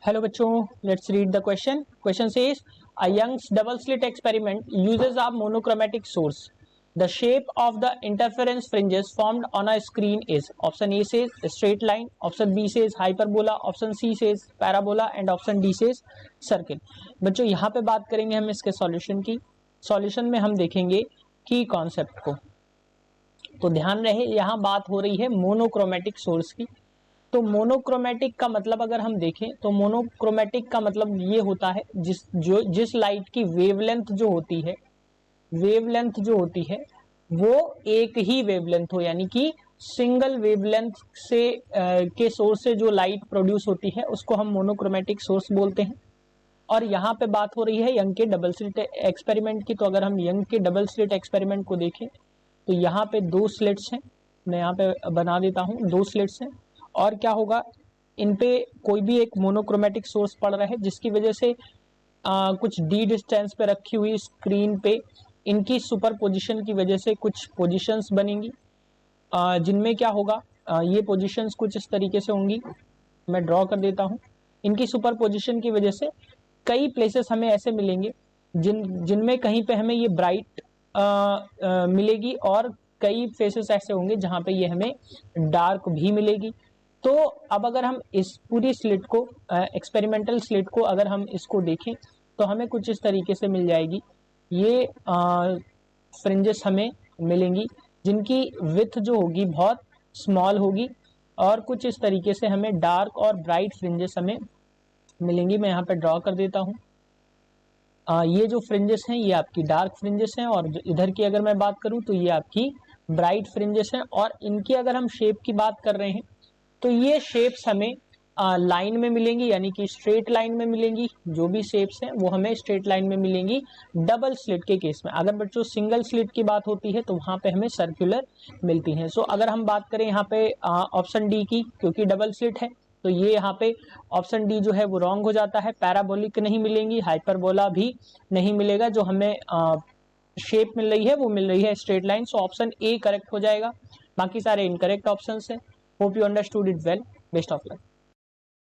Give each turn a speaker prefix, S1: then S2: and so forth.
S1: Hello बच्चों, let's read the question. Question says a Young's double slit experiment uses a monochromatic source. The shape of the interference fringes formed on a screen is option A says straight line, option B says hyperbola, option C says parabola and option D says circle. बच्चों यहाँ पे बात करेंगे हम इसके solution की. Solution में हम देखेंगे की कॉन्सेप्ट को. तो ध्यान रहे यहाँ बात हो रही है मोनोक्रोमेटिक सोर्स की. तो मोनोक्रोमेटिक का मतलब अगर हम देखें तो मोनोक्रोमेटिक का मतलब ये होता है जिस लाइट की वेवलेंथ जो होती है, वेवलेंथ जो होती है वो एक ही वेवलेंथ हो, यानी कि सिंगल वेवलेंथ से के सोर्स से जो लाइट प्रोड्यूस होती है उसको हम मोनोक्रोमेटिक सोर्स बोलते हैं. और यहाँ पे बात हो रही है यंग के डबल स्लिट एक्सपेरिमेंट की. तो अगर हम यंग के डबल स्लिट एक्सपेरिमेंट को देखें तो यहाँ पे दो स्लिट्स हैं. मैं यहाँ पे बना देता हूँ, दो स्लिट्स हैं. और क्या होगा, इन पे कोई भी एक मोनोक्रोमेटिक सोर्स पड़ रहा है जिसकी वजह से कुछ डी डिस्टेंस पे रखी हुई स्क्रीन पे इनकी सुपर पोजिशन की वजह से कुछ पोजिशंस बनेंगी, जिनमें क्या होगा, ये पोजिशंस कुछ इस तरीके से होंगी. मैं ड्रॉ कर देता हूँ. इनकी सुपर पोजिशन की वजह से कई प्लेसेस हमें ऐसे मिलेंगे जिनमें कहीं पे हमें ये ब्राइट मिलेगी और कई फेसेस ऐसे होंगे जहां पे ये हमें डार्क भी मिलेगी. तो अब अगर हम इस पूरी स्लिट को, एक्सपेरिमेंटल स्लिट को अगर हम इसको देखें तो हमें कुछ इस तरीके से मिल जाएगी. ये फ्रिंजेस हमें मिलेंगी जिनकी विड्थ जो होगी बहुत स्मॉल होगी और कुछ इस तरीके से हमें डार्क और ब्राइट फ्रिंजेस हमें मिलेंगी. मैं यहाँ पे ड्रॉ कर देता हूँ. ये जो फ्रिंजेस हैं ये आपकी डार्क फ्रिंजेस हैं और इधर की अगर मैं बात करूँ तो ये आपकी ब्राइट फ्रिंजेस हैं. और इनकी अगर हम शेप की बात कर रहे हैं तो ये शेप्स हमें लाइन में मिलेंगी, यानी कि स्ट्रेट लाइन में मिलेंगी. जो भी शेप्स हैं वो हमें स्ट्रेट लाइन में मिलेंगी डबल स्लिट के केस में. अगर बच्चों सिंगल स्लिट की बात होती है तो वहां पे हमें सर्कुलर मिलती हैं. सो अगर हम बात करें यहाँ पे ऑप्शन डी की, क्योंकि डबल स्लिट है तो ये यहाँ पे ऑप्शन डी जो है वो रॉन्ग हो जाता है. पैराबोलिक नहीं मिलेंगी, हाइपरबोला भी नहीं मिलेगा. जो हमें शेप मिल रही है वो मिल रही है straight line. So option A correct हो जाएगा, बाकी सारे इनकरेक्ट ऑप्शंस हैं. Hope you understood it well. Best of luck.